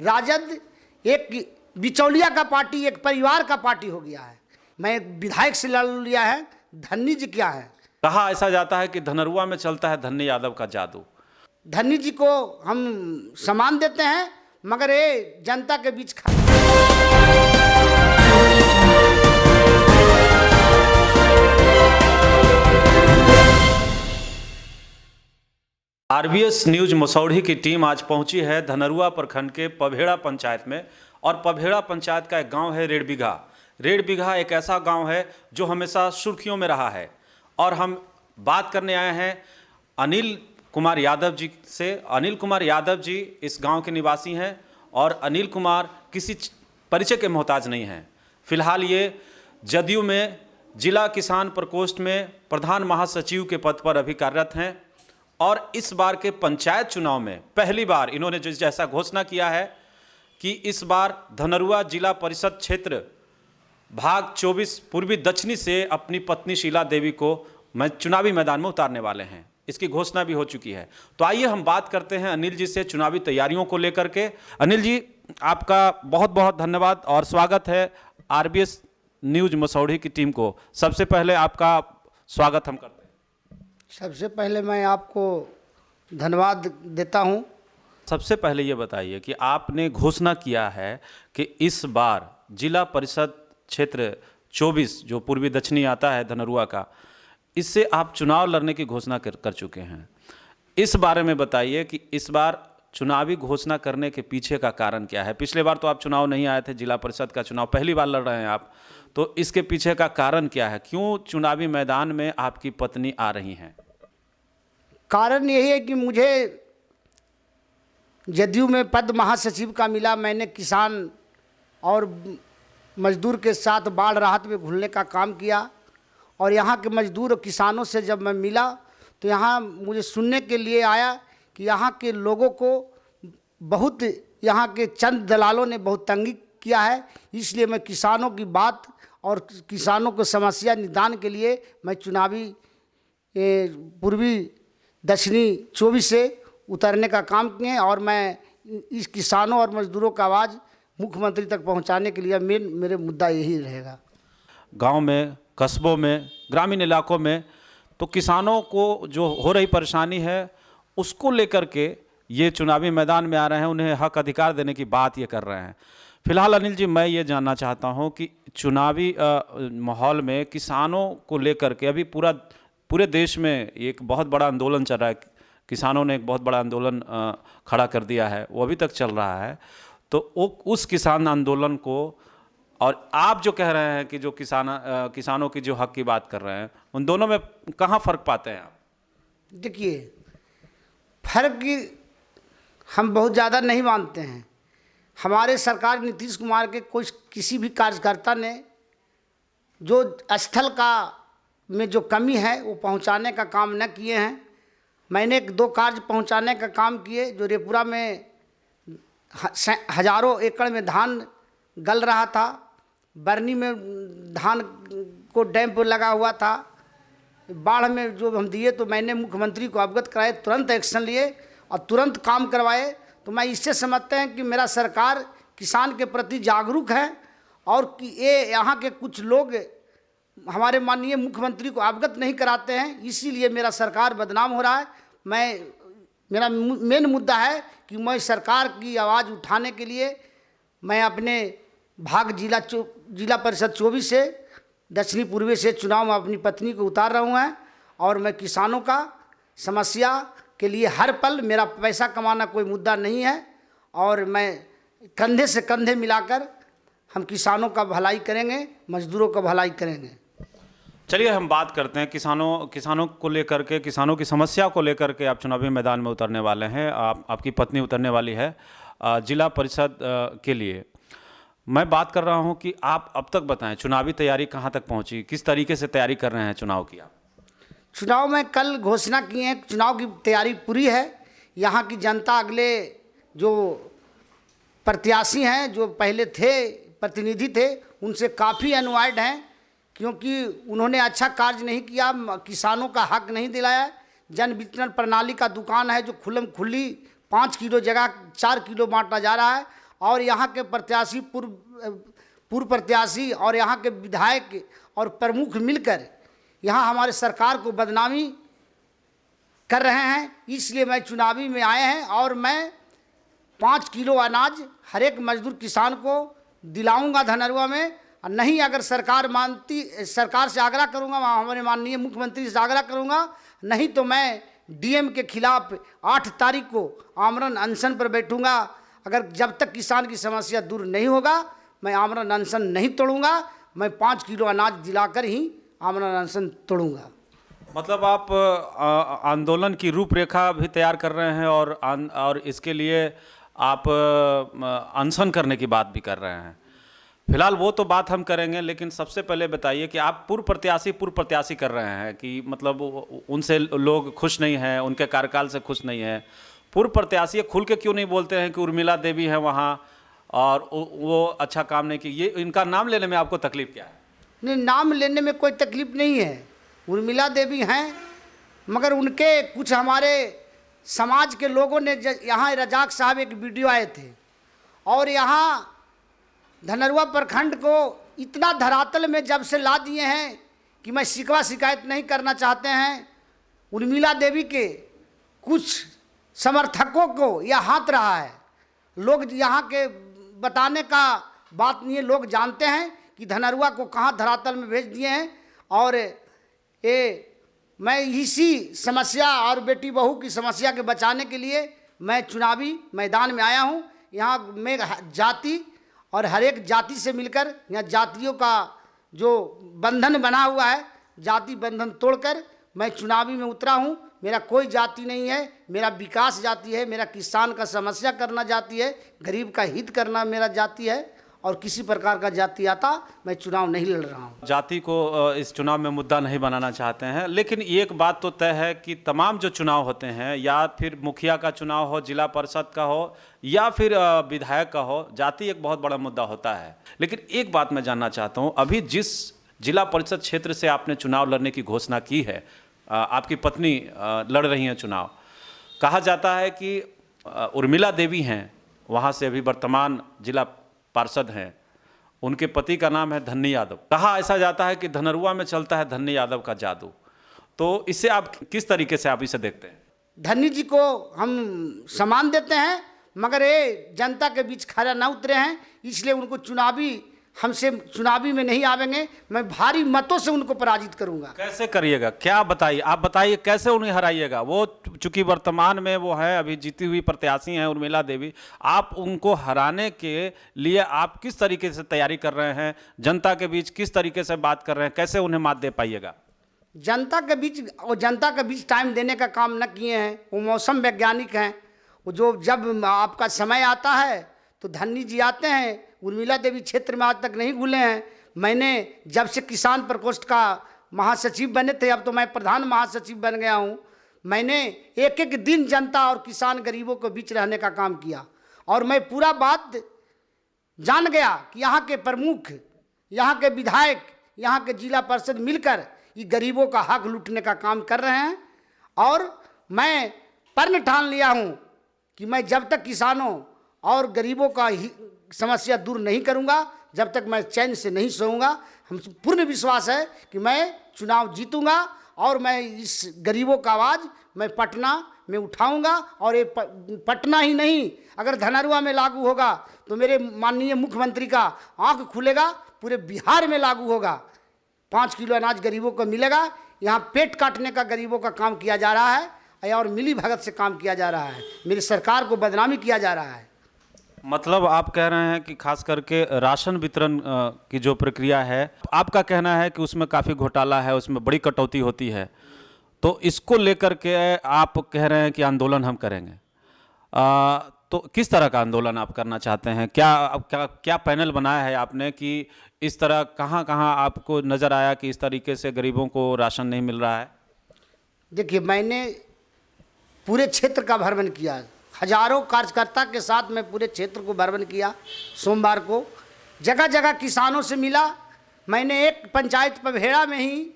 राजद एक बिचौलिया का पार्टी, एक परिवार का पार्टी हो गया है। मैं विधायक से लड़ लिया है। धन्नी जी क्या है? कहा ऐसा जाता है कि धनरुआ में चलता है धन्नी यादव का जादू। धन्नी जी को हम सम्मान देते हैं, मगर ये जनता के बीच आरबीएस न्यूज मसौढ़ी की टीम आज पहुंची है धनरुआ प्रखंड के पभेड़ा पंचायत में। और पभेड़ा पंचायत का एक गांव है रेडबिघा। रेडबिघा एक ऐसा गांव है जो हमेशा सुर्खियों में रहा है। और हम बात करने आए हैं अनिल कुमार यादव जी से। अनिल कुमार यादव जी इस गांव के निवासी हैं और अनिल कुमार किसी परिचय के मोहताज नहीं हैं। फिलहाल ये जदयू में जिला किसान प्रकोष्ठ में प्रधान महासचिव के पद पर अभी कार्यरत हैं। और इस बार के पंचायत चुनाव में पहली बार इन्होंने जैसा घोषणा किया है कि इस बार धनरुआ जिला परिषद क्षेत्र भाग 24 पूर्वी दक्षिणी से अपनी पत्नी शीला देवी को चुनावी मैदान में उतारने वाले हैं। इसकी घोषणा भी हो चुकी है। तो आइए हम बात करते हैं अनिल जी से चुनावी तैयारियों को लेकर के। अनिल जी, आपका बहुत बहुत धन्यवाद और स्वागत है आरबीएस न्यूज मसौढ़ी की टीम को। सबसे पहले आपका स्वागत हम करते हैं। सबसे पहले मैं आपको धन्यवाद देता हूं। सबसे पहले ये बताइए कि आपने घोषणा किया है कि इस बार जिला परिषद क्षेत्र 24 जो पूर्वी दक्षिणी आता है धनरुआ का, इससे आप चुनाव लड़ने की घोषणा कर चुके हैं। इस बारे में बताइए कि इस बार चुनावी घोषणा करने के पीछे का कारण क्या है? पिछले बार तो आप चुनाव नहीं आए थे, जिला परिषद का चुनाव पहली बार लड़ रहे हैं आप, तो इसके पीछे का कारण क्या है? क्यों चुनावी मैदान में आपकी पत्नी आ रही हैं? कारण यही है कि मुझे जदयू में पद महासचिव का मिला। मैंने किसान और मजदूर के साथ बाढ़ राहत में घुलने का काम किया। और यहाँ के मजदूर और किसानों से जब मैं मिला तो यहाँ मुझे सुनने के लिए आया कि यहाँ के लोगों को बहुत, यहाँ के चंद दलालों ने बहुत तंगी किया है। इसलिए मैं किसानों की बात और किसानों को समस्या निदान के लिए मैं चुनावी पूर्वी दक्षिणी 24 से उतरने का काम किए। और मैं इस किसानों और मजदूरों का आवाज़ मुख्यमंत्री तक पहुंचाने के लिए मेरे मुद्दा यही रहेगा। गांव में, कस्बों में, ग्रामीण इलाकों में तो किसानों को जो हो रही परेशानी है उसको लेकर के ये चुनावी मैदान में आ रहे हैं, उन्हें हक अधिकार देने की बात ये कर रहे हैं। फिलहाल अनिल जी, मैं ये जानना चाहता हूँ कि चुनावी माहौल में किसानों को लेकर के अभी पूरे देश में एक बहुत बड़ा आंदोलन चल रहा है। किसानों ने एक बहुत बड़ा आंदोलन खड़ा कर दिया है, वो अभी तक चल रहा है। तो उस किसान आंदोलन को और आप जो कह रहे हैं कि जो किसानों की जो हक की बात कर रहे हैं, उन दोनों में कहाँ फ़र्क पाते हैं आप? देखिए, फर्क हम बहुत ज़्यादा नहीं मानते हैं। हमारे सरकार नीतीश कुमार के किसी भी कार्यकर्ता ने जो स्थल का में जो कमी है वो पहुंचाने का काम न किए हैं। मैंने 2 कार्य पहुंचाने का काम किए। जो रेपुरा में हजारों एकड़ में धान गल रहा था, बरनी में धान को डैम पर लगा हुआ था, बाढ़ में जो हम दिए तो मैंने मुख्यमंत्री को अवगत कराए, तुरंत एक्शन लिए और तुरंत काम करवाए। तो मैं इससे समझते हैं कि मेरा सरकार किसान के प्रति जागरूक है और कि ये यहाँ के कुछ लोग हमारे माननीय मुख्यमंत्री को अवगत नहीं कराते हैं, इसीलिए मेरा सरकार बदनाम हो रहा है। मेरा मेन मुद्दा है कि मैं सरकार की आवाज़ उठाने के लिए मैं अपने भाग जिला परिषद 24 से दक्षिणी पूर्वी से चुनाव में अपनी पत्नी को उतार रहा हूँ। और मैं किसानों का समस्या के लिए हर पल, मेरा पैसा कमाना कोई मुद्दा नहीं है और मैं कंधे से कंधे मिलाकर हम किसानों का भलाई करेंगे, मजदूरों का भलाई करेंगे। चलिए हम बात करते हैं किसानों को लेकर के, किसानों की समस्या को लेकर के आप चुनावी मैदान में उतरने वाले हैं। आपकी पत्नी उतरने वाली है जिला परिषद के लिए। मैं बात कर रहा हूं कि आप अब तक बताएं चुनावी तैयारी कहां तक पहुंची, किस तरीके से तैयारी कर रहे हैं चुनाव की आप? चुनाव में कल घोषणा की है, चुनाव की तैयारी पूरी है। यहाँ की जनता, अगले जो प्रत्याशी हैं, जो पहले थे प्रतिनिधि थे, उनसे काफ़ी अनवाइड हैं, क्योंकि उन्होंने अच्छा कार्य नहीं किया, किसानों का हक नहीं दिलाया। जन वितरण प्रणाली का दुकान है जो खुली 5 किलो जगह 4 किलो बांटा जा रहा है और यहाँ के प्रत्याशी पूर्व प्रत्याशी और यहाँ के विधायक और प्रमुख मिलकर यहाँ हमारे सरकार को बदनामी कर रहे हैं। इसलिए मैं चुनावी में आए हैं और मैं 5 किलो अनाज हर एक मजदूर किसान को दिलाऊंगा धनरुआ में। और नहीं अगर सरकार सरकार से आग्रह करूंगा, हमारे माननीय मुख्यमंत्री से आग्रह करूंगा, नहीं तो मैं डीएम के खिलाफ 8 तारीख को आमरण अनशन पर बैठूंगा। अगर जब तक किसान की समस्या दूर नहीं होगा मैं आमरण अनशन नहीं तोड़ूंगा। मैं 5 किलो अनाज दिलाकर ही आमरण अनशन तोड़ूंगा। मतलब आप आंदोलन की रूपरेखा भी तैयार कर रहे हैं और इसके लिए आप अनशन करने की बात भी कर रहे हैं। फिलहाल वो तो बात हम करेंगे, लेकिन सबसे पहले बताइए कि आप पूर्व प्रत्याशी कर रहे हैं कि मतलब उनसे लोग खुश नहीं हैं, उनके कार्यकाल से खुश नहीं हैं। पूर्व प्रत्याशी खुल के क्यों नहीं बोलते हैं कि उर्मिला देवी है वहाँ और वो अच्छा काम नहीं की? ये इनका नाम लेने में आपको तकलीफ क्या है? नहीं, नाम लेने में कोई तकलीफ नहीं है। उर्मिला देवी हैं, मगर उनके कुछ हमारे समाज के लोगों ने यहाँ रजाक साहब एक वीडियो आए थे और यहाँ धनरुआ प्रखंड को इतना धरातल में जब से ला दिए हैं कि मैं शिकवा शिकायत नहीं करना चाहते हैं। उर्मिला देवी के कुछ समर्थकों को यह हाथ रहा है। लोग यहाँ के बताने का बात नहीं है, लोग जानते हैं कि धनरुआ को कहाँ धरातल में भेज दिए हैं। और ये मैं इसी समस्या और बेटी बहू की समस्या के बचाने के लिए मैं चुनावी मैदान में आया हूँ। यहाँ में जाति और हर एक जाति से मिलकर यहाँ जातियों का जो बंधन बना हुआ है, जाति बंधन तोड़कर मैं चुनावी में उतरा हूँ। मेरा कोई जाति नहीं है, मेरा विकास जाति है, मेरा किसान का समस्या करना जाति है, गरीब का हित करना मेरा जाति है। और किसी प्रकार का जाति आता मैं चुनाव नहीं लड़ रहा हूँ। जाति को इस चुनाव में मुद्दा नहीं बनाना चाहते हैं, लेकिन एक बात तो तय है कि तमाम जो चुनाव होते हैं, या फिर मुखिया का चुनाव हो, जिला परिषद का हो या फिर विधायक का हो, जाति एक बहुत बड़ा मुद्दा होता है। लेकिन एक बात मैं जानना चाहता हूँ, अभी जिस जिला परिषद क्षेत्र से आपने चुनाव लड़ने की घोषणा की है, आपकी पत्नी लड़ रही हैं चुनाव, कहा जाता है कि उर्मिला देवी हैं वहाँ से अभी वर्तमान जिला पार्षद हैं, उनके पति का नाम है धन्नी यादव। कहा ऐसा जाता है कि धनरुआ में चलता है धन्नी यादव का जादू। तो इससे आप किस तरीके से आप इसे देखते हैं? धन्नी जी को हम सम्मान देते हैं, मगर ये जनता के बीच खरा न उतरे हैं, इसलिए उनको हमसे चुनावी में नहीं आवेंगे। मैं भारी मतों से उनको पराजित करूंगा। कैसे करिएगा, क्या बताइए, आप बताइए कैसे उन्हें हराइएगा? वो चूंकि वर्तमान में वो है अभी जीती हुई प्रत्याशी हैं उर्मिला देवी, आप उनको हराने के लिए आप किस तरीके से तैयारी कर रहे हैं? जनता के बीच किस तरीके से बात कर रहे हैं? कैसे उन्हें मात दे पाइएगा? जनता के बीच टाइम देने का काम न किए हैं। वो मौसम वैज्ञानिक हैं, वो जो जब आपका समय आता है तो धन्नी जी आते हैं। उर्मिला देवी क्षेत्र में आज तक नहीं घुले हैं। मैंने जब से किसान प्रकोष्ठ का महासचिव बने थे, अब तो मैं प्रधान महासचिव बन गया हूँ। मैंने एक एक दिन जनता और किसान गरीबों के बीच रहने का काम किया और मैं पूरा बात जान गया कि यहाँ के प्रमुख, यहाँ के विधायक, यहाँ के जिला परिषद मिलकर ये गरीबों का हक लूटने का काम कर रहे हैं। और मैं प्रण ठान लिया हूँ कि मैं जब तक किसानों और गरीबों का समस्या दूर नहीं करूंगा, जब तक मैं चैन से नहीं सोऊंगा। हम पूर्ण विश्वास है कि मैं चुनाव जीतूंगा और मैं इस गरीबों का आवाज़ मैं पटना में उठाऊंगा। और ये पटना ही नहीं, अगर धनरुआ में लागू होगा तो मेरे माननीय मुख्यमंत्री का आंख खुलेगा, पूरे बिहार में लागू होगा। 5 किलो अनाज गरीबों को मिलेगा। यहाँ पेट काटने का गरीबों का काम किया जा रहा है और मिली भगत से काम किया जा रहा है। मेरी सरकार को बदनामी किया जा रहा है। मतलब आप कह रहे हैं कि खास करके राशन वितरण की जो प्रक्रिया है, आपका कहना है कि उसमें काफ़ी घोटाला है, उसमें बड़ी कटौती होती है। तो इसको लेकर के आप कह रहे हैं कि आंदोलन हम करेंगे। तो किस तरह का आंदोलन आप करना चाहते हैं? क्या पैनल बनाया है आपने कि इस तरह कहाँ आपको नज़र आया कि इस तरीके से गरीबों को राशन नहीं मिल रहा है? देखिए, मैंने पूरे क्षेत्र का भ्रमण किया, हजारों कार्यकर्ता के साथ मैं पूरे क्षेत्र को भ्रमण किया। सोमवार को जगह जगह किसानों से मिला। मैंने एक पंचायत पभेड़ा में ही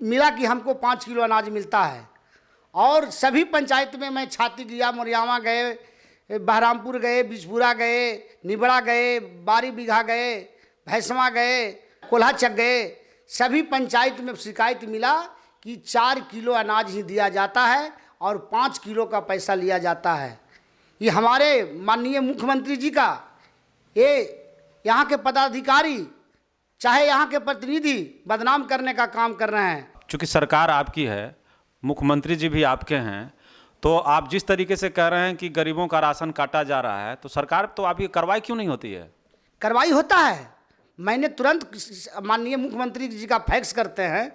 मिला कि हमको 5 किलो अनाज मिलता है। और सभी पंचायत में मैं छाती गया, मोरियावा गए, बहरामपुर गए, बिजपुरा गए, निबड़ा गए, बारी बीघा गए, भैंसवा गए, कोल्हाचक गए, सभी पंचायत में शिकायत मिला कि 4 किलो अनाज ही दिया जाता है और 5 किलो का पैसा लिया जाता है। ये हमारे माननीय मुख्यमंत्री जी का, ये यहाँ के पदाधिकारी चाहे यहाँ के प्रतिनिधि बदनाम करने का काम कर रहे हैं। चूँकि सरकार आपकी है, मुख्यमंत्री जी भी आपके हैं, तो आप जिस तरीके से कह रहे हैं कि गरीबों का राशन काटा जा रहा है, तो सरकार तो आपकी कार्रवाई क्यों नहीं होती है? कार्रवाई होता है। मैंने तुरंत माननीय मुख्यमंत्री जी का फैक्स करते हैं,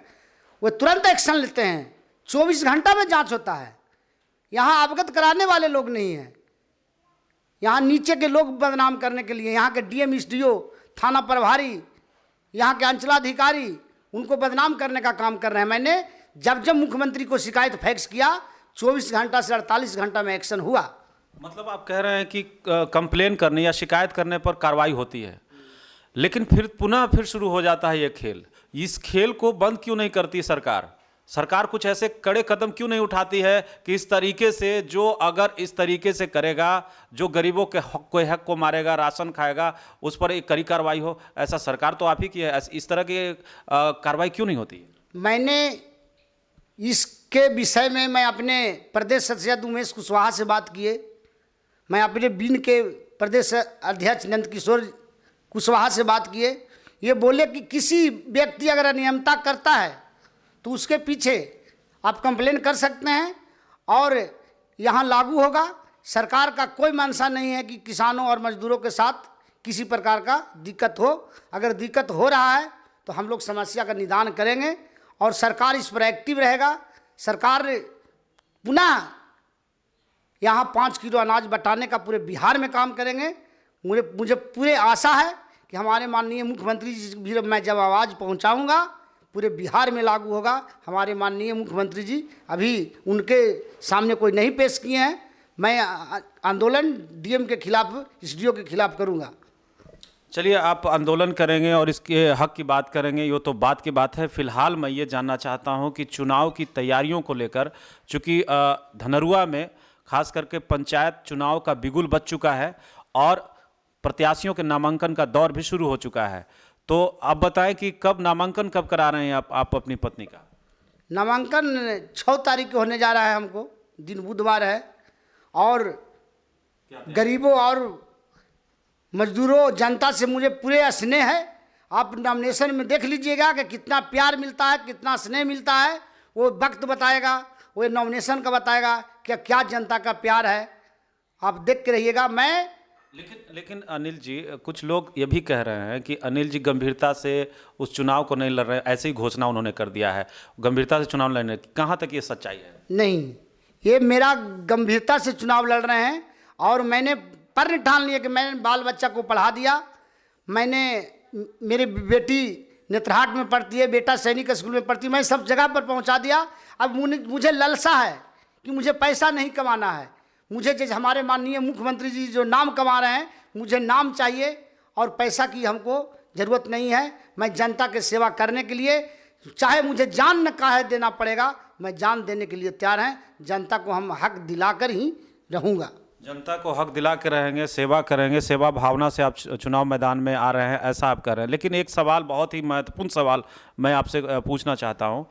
वो तुरंत एक्शन लेते हैं। 24 घंटा में जांच होता है। यहाँ अवगत कराने वाले लोग नहीं हैं। यहाँ नीचे के लोग बदनाम करने के लिए, यहाँ के डीएम, एसडीओ, थाना प्रभारी, यहाँ के अंचलाधिकारी उनको बदनाम करने का काम कर रहे हैं। मैंने जब जब मुख्यमंत्री को शिकायत फैक्स किया, 24 घंटा से 48 घंटा में एक्शन हुआ। मतलब आप कह रहे हैं कि कंप्लेन करने या शिकायत करने पर कार्रवाई होती है, लेकिन फिर शुरू हो जाता है ये खेल। इस खेल को बंद क्यों नहीं करती सरकार? सरकार कुछ ऐसे कड़े कदम क्यों नहीं उठाती है कि इस तरीके से, जो अगर इस तरीके से करेगा, जो गरीबों के हक को मारेगा, राशन खाएगा, उस पर एक कड़ी कार्रवाई हो? ऐसा सरकार तो आप ही की है, इस तरह की कार्रवाई क्यों नहीं होती? मैंने इसके विषय में मैं अपने प्रदेश सदस्य उमेश कुशवाहा से बात किए, मैं अपने बीन के प्रदेश अध्यक्ष नंदकिशोर कुशवाहा से बात किए। ये बोले कि किसी व्यक्ति अगर अनियमितता करता है तो उसके पीछे आप कंप्लेन कर सकते हैं और यहाँ लागू होगा। सरकार का कोई मंशा नहीं है कि किसानों और मजदूरों के साथ किसी प्रकार का दिक्कत हो। अगर दिक्कत हो रहा है तो हम लोग समस्या का निदान करेंगे और सरकार इस पर एक्टिव रहेगा। सरकार पुनः यहाँ 5 किलो अनाज बंटाने का पूरे बिहार में काम करेंगे। मुझे पूरे आशा है कि हमारे माननीय मुख्यमंत्री जी भी मैं जब आवाज़ पहुँचाऊँगा पूरे बिहार में लागू होगा। हमारे माननीय मुख्यमंत्री जी अभी उनके सामने कोई नहीं पेश किए हैं। मैं आंदोलन डीएम के खिलाफ, एसडीओ के खिलाफ करूँगा। चलिए, आप आंदोलन करेंगे और इसके हक की बात करेंगे, ये तो बात की बात है। फिलहाल मैं ये जानना चाहता हूँ कि चुनाव की तैयारियों को लेकर, चूँकि धनरुआ में खास करके पंचायत चुनाव का बिगुल बज चुका है और प्रत्याशियों के नामांकन का दौर भी शुरू हो चुका है, तो आप बताएं कि कब नामांकन कब करा रहे हैं आप अपनी पत्नी का? नामांकन 6 तारीख को होने जा रहा है। हमको दिन बुधवार है और गरीबों और मजदूरों, जनता से मुझे पूरे स्नेह है। आप नॉमिनेशन में देख लीजिएगा कि कितना प्यार मिलता है, कितना स्नेह मिलता है। वो वक्त बताएगा, वो नॉमिनेशन का बताएगा कि क्या जनता का प्यार है। आप देख के रहिएगा। मैं लेकिन अनिल जी, कुछ लोग ये भी कह रहे हैं कि अनिल जी गंभीरता से उस चुनाव को नहीं लड़ रहे, ऐसे ही घोषणा उन्होंने कर दिया है, गंभीरता से चुनाव लड़ने। कहाँ तक ये सच्चाई है? नहीं, ये मेरा गंभीरता से चुनाव लड़ रहे हैं और मैंने प्रण ठान लिया कि मैंने बाल बच्चा को पढ़ा दिया। मैंने, मेरी बेटी नेत्रहाट में पढ़ती है, बेटा सैनिक स्कूल में पढ़ती है, मैं सब जगह पर पहुंचा दिया। अब मुझे लालसा है कि मुझे पैसा नहीं कमाना है। मुझे जैसे हमारे माननीय मुख्यमंत्री जी जो नाम कमा रहे हैं, मुझे नाम चाहिए और पैसा की हमको ज़रूरत नहीं है। मैं जनता की सेवा करने के लिए चाहे मुझे जान न काहे देना पड़ेगा, मैं जान देने के लिए तैयार हैं। जनता को हम हक दिलाकर ही रहूँगा। जनता को हक दिला के रहेंगे, सेवा करेंगे, सेवा भावना से आप चुनाव मैदान में आ रहे हैं, ऐसा आप कर रहे हैं। लेकिन एक सवाल, बहुत ही महत्वपूर्ण सवाल मैं आपसे पूछना चाहता हूं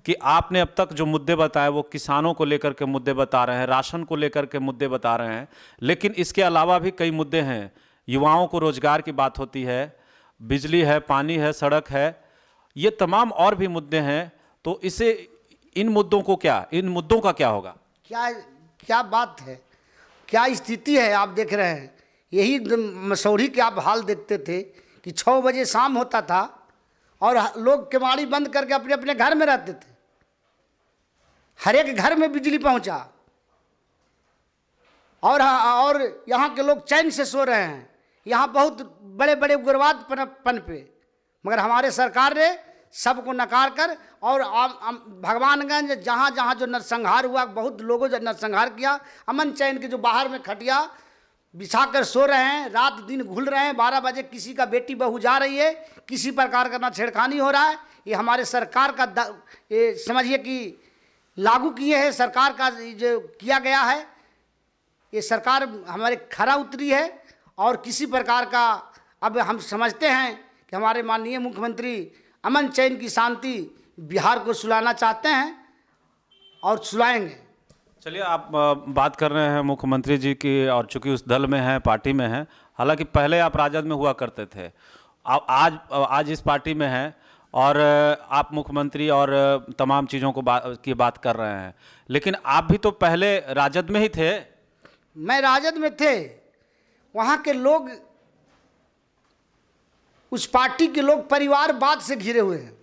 कि आपने अब तक जो मुद्दे बताए वो किसानों को लेकर के मुद्दे बता रहे हैं, राशन को लेकर के मुद्दे बता रहे हैं, लेकिन इसके अलावा भी कई मुद्दे हैं। युवाओं को रोजगार की बात होती है, बिजली है, पानी है, सड़क है, ये तमाम और भी मुद्दे हैं। तो इन मुद्दों का क्या होगा? क्या बात है, क्या स्थिति है आप देख रहे हैं। यही मसौढ़ी के आप हाल देखते थे कि 6 बजे शाम होता था और लोग केवाड़ी बंद करके अपने अपने घर में रहते थे। हर एक घर में बिजली पहुंचा और यहाँ के लोग चैन से सो रहे हैं। यहाँ बहुत बड़े बड़े उग्रवाद पनपे, मगर हमारे सरकार ने सबको नकार कर और भगवानगंज जहाँ जहाँ जो नरसंहार हुआ, बहुत लोगों जो नरसंहार किया, अमन चैन के जो बाहर में खटिया बिछाकर सो रहे हैं, रात दिन घुल रहे हैं। 12 बजे किसी का बेटी बहू जा रही है, किसी प्रकार का ना छेड़खानी हो रहा है। ये हमारे सरकार का ये समझिए कि लागू किए हैं, सरकार का जो किया गया है। ये सरकार हमारे खरा उतरी है और किसी प्रकार का अब हम समझते हैं कि हमारे माननीय मुख्यमंत्री अमन चैन की शांति बिहार को सुलाना चाहते हैं और सुलाएंगे। चलिए, आप बात कर रहे हैं मुख्यमंत्री जी की, और चूंकि उस दल में हैं, पार्टी में हैं, हालांकि पहले आप राजद में हुआ करते थे, आप आज इस पार्टी में हैं और आप मुख्यमंत्री और तमाम चीज़ों की बात कर रहे हैं, लेकिन आप भी तो पहले राजद में ही थे। मैं राजद में थे, वहाँ के लोग, उस पार्टी के लोग परिवारवाद से घिरे हुए हैं।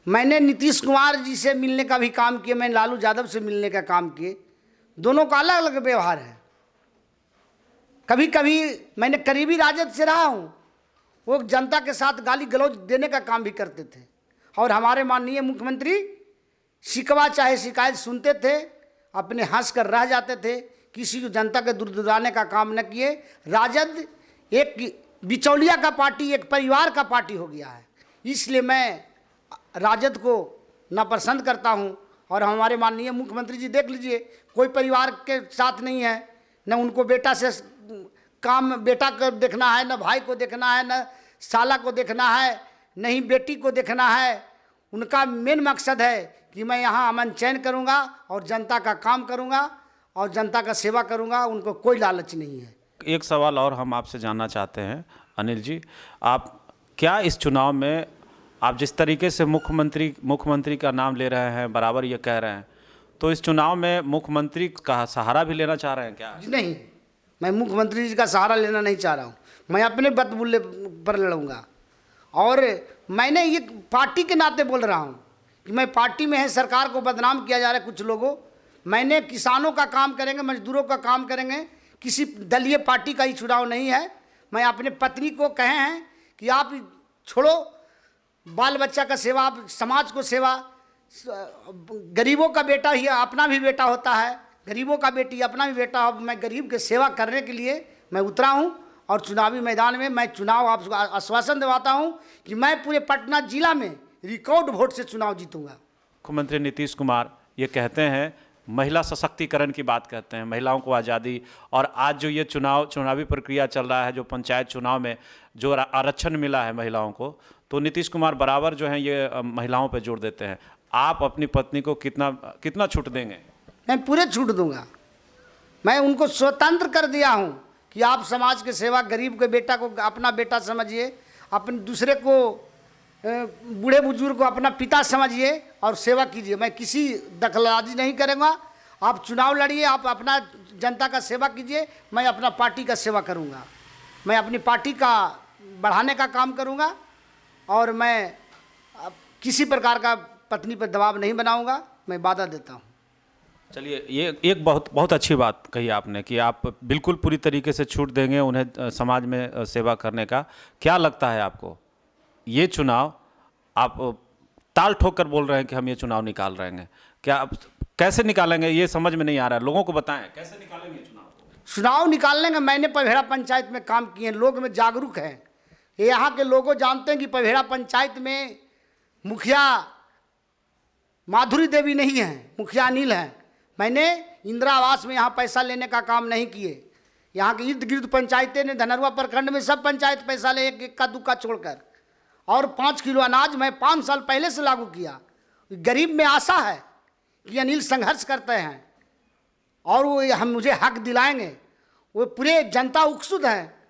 मैंने नीतीश कुमार जी से मिलने का भी काम किया, मैंने लालू यादव से मिलने का काम किए, दोनों का अलग अलग व्यवहार है। कभी कभी मैंने करीबी राजद से रहा हूँ, वो जनता के साथ गाली गलौज देने का काम भी करते थे और हमारे माननीय मुख्यमंत्री शिकवा चाहे शिकायत सुनते थे, अपने हंस कर रह जाते थे, किसी को जनता के दुर्दुराने का काम न किए। राजद एक बिचौलिया का पार्टी, एक परिवार का पार्टी हो गया है, इसलिए मैं राजद को नापसंद करता हूं। और हमारे माननीय मुख्यमंत्री जी देख लीजिए, कोई परिवार के साथ नहीं है, न उनको बेटा से काम, बेटा को देखना है, न भाई को देखना है, न साला को देखना है, न ही बेटी को देखना है। उनका मेन मकसद है कि मैं यहाँ अमन चैन करूँगा और जनता का काम करूँगा और जनता का सेवा करूँगा, उनको कोई लालच नहीं है। एक सवाल और हम आपसे जानना चाहते हैं अनिल जी, आप क्या इस चुनाव में, आप जिस तरीके से मुख्यमंत्री का नाम ले रहे हैं, बराबर ये कह रहे हैं, तो इस चुनाव में मुख्यमंत्री का सहारा भी लेना चाह रहे हैं क्या? नहीं, मैं मुख्यमंत्री जी का सहारा लेना नहीं चाह रहा हूँ, मैं अपने बतबुल्ले पर लड़ूंगा। और मैंने ये पार्टी के नाते बोल रहा हूँ कि मैं पार्टी में है, सरकार को बदनाम किया जा रहा है कुछ लोगों। मैंने किसानों का काम करेंगे, मजदूरों का काम करेंगे, किसी दलीय पार्टी का ही चुनाव नहीं है। मैं अपने पत्नी को कहे हैं कि आप छोड़ो बाल बच्चा का सेवा, आप समाज को सेवा, गरीबों का बेटा ही अपना भी बेटा होता है, गरीबों का बेटी अपना भी बेटा हो। मैं गरीब की सेवा करने के लिए मैं उतरा हूं और चुनावी मैदान में मैं चुनाव आपको आश्वासन दिलाता हूं कि मैं पूरे पटना जिला में रिकॉर्ड वोट से चुनाव जीतूंगा। मुख्यमंत्री नीतीश कुमार ये कहते हैं, महिला सशक्तिकरण की बात कहते हैं, महिलाओं को आज़ादी, और आज जो ये चुनावी प्रक्रिया चल रहा है, जो पंचायत चुनाव में जो आरक्षण मिला है महिलाओं को, तो नीतीश कुमार बराबर जो है ये महिलाओं पे जोर देते हैं। आप अपनी पत्नी को कितना छूट देंगे? मैं पूरे छूट दूंगा। मैं उनको स्वतंत्र कर दिया हूं कि आप समाज के सेवा, गरीब के बेटा को अपना बेटा समझिए, अपने दूसरे को, बूढ़े बुजुर्ग को अपना पिता समझिए और सेवा कीजिए। मैं किसी दखलंदाजी नहीं करूँगा। आप चुनाव लड़िए, आप अपना जनता का सेवा कीजिए, मैं अपना पार्टी का सेवा करूँगा, मैं अपनी पार्टी का बढ़ाने का काम करूँगा और मैं किसी प्रकार का पत्नी पर दबाव नहीं बनाऊँगा, मैं वादा देता हूँ। चलिए, ये एक बहुत अच्छी बात कही आपने कि आप बिल्कुल पूरी तरीके से छूट देंगे उन्हें समाज में सेवा करने का। क्या लगता है आपको, ये चुनाव, आप ताल ठोक कर बोल रहे हैं कि हम ये चुनाव निकाल रहे हैं, क्या आप कैसे निकालेंगे? ये समझ में नहीं आ रहा है, लोगों को बताएं कैसे निकालेंगे चुनाव निकालने का। मैंने पभेड़ा पंचायत में काम किए, लोग में जागरूक हैं। यहाँ के लोगों जानते हैं कि पभेड़ा पंचायत में मुखिया माधुरी देवी नहीं है, मुखिया अनिल है। मैंने इंदिरा आवास में यहाँ पैसा लेने का काम नहीं किए। यहाँ के इर्द गिर्द पंचायतें ने, धनरुआ प्रखंड में सब पंचायत पैसा ले, एक का दुक्का छोड़कर। और 5 किलो अनाज मैं 5 साल पहले से लागू किया। गरीब में आशा है कि अनिल संघर्ष करते हैं और वो हम मुझे हक दिलाएंगे। वो पूरे जनता उत्सुक है,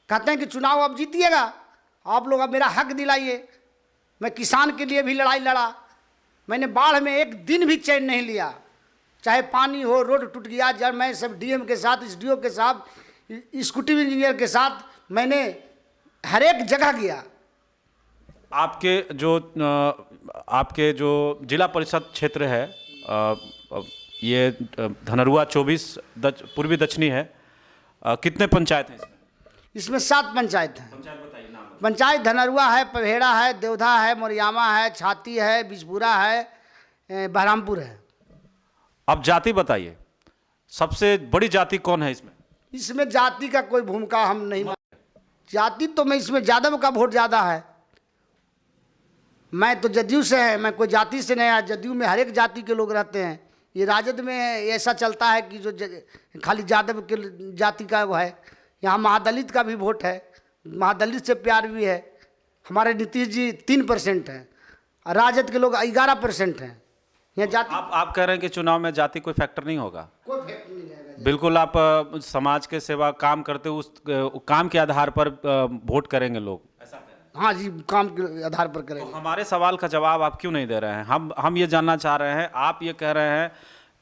कहते हैं कि चुनाव अब जीतिएगा, आप लोग अब मेरा हक दिलाइए। मैं किसान के लिए भी लड़ाई लड़ा। मैंने बाढ़ में एक दिन भी चैन नहीं लिया, चाहे पानी हो, रोड टूट गया, जब मैं सब डीएम के साथ, एसडीओ के साथ, एक्जीक्यूटिव इंजीनियर के साथ मैंने हर एक जगह गया। आपके जो जिला परिषद क्षेत्र है, ये धनरुआ 24 पूर्वी दक्षिणी है, कितने पंचायत हैं इसमें? इसमें 7 पंचायत हैं। पंचायत बताइए नाम। पंचायत धनरुआ है, पभेड़ा है, देवधा है, मोरियामा है, छाती है, बिजपुरा है, बहरामपुर है। अब जाति बताइए, सबसे बड़ी जाति कौन है इसमें? इसमें जाति का कोई भूमिका हम नहीं, जाति तो मैं इसमें यादव का वोट ज़्यादा है। मैं तो जदयू से है, मैं कोई जाति से नहीं आया। जदयू में हर एक जाति के लोग रहते हैं, ये राजद में ऐसा चलता है कि जो खाली यादव के जाति का वो है। यहाँ महादलित का भी वोट है, महादलित से प्यार भी है। हमारे नीतीश जी 3% हैं, राजद के लोग 11% हैं। यहाँ जाति आप कह रहे हैं कि चुनाव में जाति कोई फैक्टर नहीं होगा? कोई फैक्ट नहीं रहेगा। बिल्कुल, आप समाज के सेवा काम करते उस काम के आधार पर वोट करेंगे लोग, ऐसा कह रहे हैं? हाँ जी, काम के आधार पर करेंगे। तो हमारे सवाल का जवाब आप क्यों नहीं दे रहे हैं? हम ये जानना चाह रहे हैं। आप ये कह रहे हैं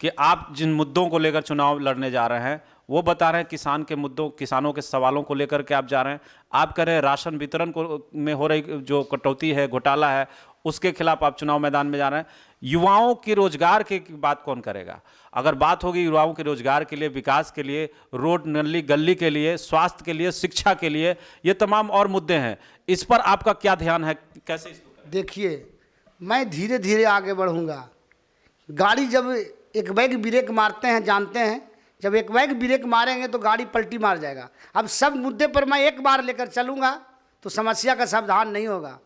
कि आप जिन मुद्दों को लेकर चुनाव लड़ने जा रहे हैं वो बता रहे हैं किसान के मुद्दों, किसानों के सवालों को लेकर के आप जा रहे हैं। आप कह रहे हैं राशन वितरण को में हो रही जो कटौती है, घोटाला है, उसके खिलाफ आप चुनाव मैदान में जा रहे हैं। युवाओं के रोजगार की बात कौन करेगा? अगर बात होगी युवाओं के रोजगार के लिए, विकास के लिए, रोड नली गली के लिए, स्वास्थ्य के लिए, शिक्षा के लिए, ये तमाम और मुद्दे हैं। इस पर आपका क्या ध्यान है? कैसे इसको करें? देखिए, मैं धीरे धीरे आगे बढ़ूंगा। गाड़ी जब एक बैग ब्रेक मारते हैं, जानते हैं, जब एक बैग ब्रेक मारेंगे तो गाड़ी पलटी मार जाएगा। अब सब मुद्दे पर मैं एक बार लेकर चलूंगा तो समस्या का समाधान नहीं होगा।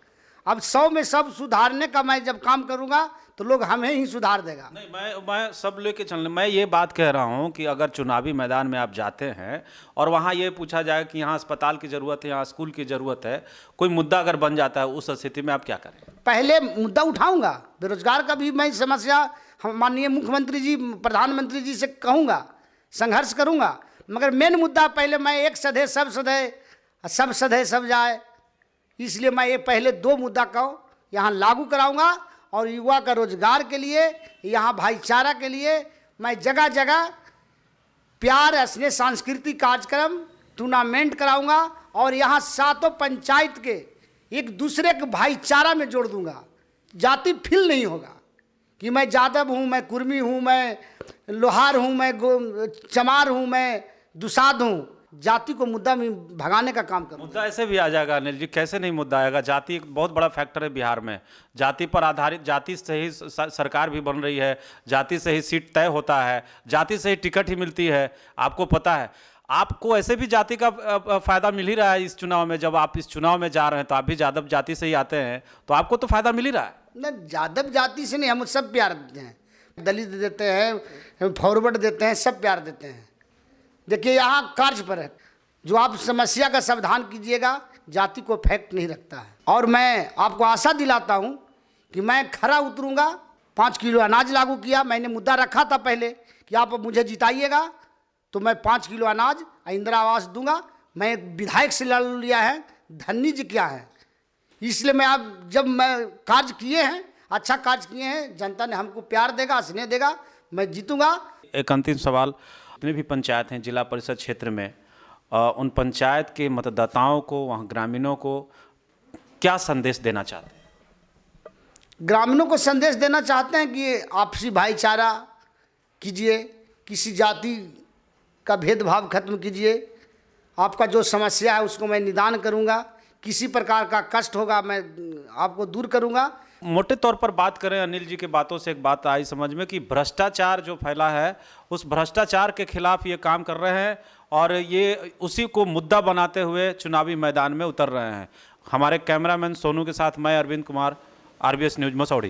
अब 100 में सब सुधारने का मैं जब काम करूंगा तो लोग हमें ही सुधार देगा। नहीं, मैं सब लेके चलने, मैं ये बात कह रहा हूँ कि अगर चुनावी मैदान में आप जाते हैं और वहाँ ये पूछा जाए कि यहाँ अस्पताल की ज़रूरत है, यहाँ स्कूल की ज़रूरत है, कोई मुद्दा अगर बन जाता है, उस स्थिति में आप क्या करें? पहले मुद्दा उठाऊंगा, बेरोजगार का भी मैं समस्या हम माननीय मुख्यमंत्री जी, प्रधानमंत्री जी से कहूँगा, संघर्ष करूँगा। मगर मेन मुद्दा पहले मैं एक सधे सब सधे, सब सधे सब जाए, इसलिए मैं ये पहले 2 मुद्दा को यहाँ लागू कराऊंगा। और युवा का रोजगार के लिए, यहाँ भाईचारा के लिए मैं जगह जगह प्यार स्नेह सांस्कृतिक कार्यक्रम टूर्नामेंट कराऊंगा और यहाँ 7 पंचायत के एक दूसरे के भाईचारा में जोड़ दूंगा। जाति फिल नहीं होगा कि मैं यादव हूँ, मैं कुर्मी हूँ, मैं लोहार हूँ, मैं चमार हूँ, मैं दुसाध हूँ। जाति को मुद्दा में भगाने का काम करूँ। मुद्दा ऐसे भी आ जाएगा अनिल जी, कैसे नहीं मुद्दा आएगा? जाति एक बहुत बड़ा फैक्टर है बिहार में। जाति पर आधारित, जाति से ही सरकार भी बन रही है, जाति से ही सीट तय होता है, जाति से ही टिकट ही मिलती है। आपको पता है, आपको ऐसे भी जाति का फायदा मिल ही रहा है इस चुनाव में। जब आप इस चुनाव में जा रहे हैं तो आप भी यादव जाति से ही आते हैं, तो आपको तो फायदा मिल ही रहा है। न, यादव जाति से नहीं, हम सब प्यार देते हैं, दलित देते हैं, फॉरवर्ड देते हैं, सब प्यार देते हैं। देखिए, यहाँ कार्य पर है, जो आप समस्या का समाधान कीजिएगा, जाति को फैक्ट नहीं रखता है। और मैं आपको आशा दिलाता हूँ कि मैं खरा उतरूँगा। 5 किलो अनाज लागू किया, मैंने मुद्दा रखा था पहले कि आप मुझे जिताइएगा तो मैं 5 किलो अनाज इंदिरा आवास दूंगा। मैं विधायक से लड़ लिया है, धन्नी जी क्या है, इसलिए मैं आप जब मैं कार्य किए हैं, अच्छा कार्य किए हैं, जनता ने हमको प्यार देगा, स्नेह देगा, मैं जीतूंगा। एक अंतिम सवाल, जितने भी पंचायत हैं जिला परिषद क्षेत्र में, उन पंचायत के मतदाताओं को, वहाँ ग्रामीणों को क्या संदेश देना चाहते हैं? ग्रामीणों को संदेश देना चाहते हैं कि आपसी भाईचारा कीजिए, किसी जाति का भेदभाव खत्म कीजिए। आपका जो समस्या है उसको मैं निदान करूंगा, किसी प्रकार का कष्ट होगा मैं आपको दूर करूंगा। मोटे तौर पर बात करें, अनिल जी की बातों से एक बात आई समझ में कि भ्रष्टाचार जो फैला है, उस भ्रष्टाचार के खिलाफ ये काम कर रहे हैं और ये उसी को मुद्दा बनाते हुए चुनावी मैदान में उतर रहे हैं। हमारे कैमरामैन सोनू के साथ मैं अरविंद कुमार, RBS न्यूज़ मसौढ़ी।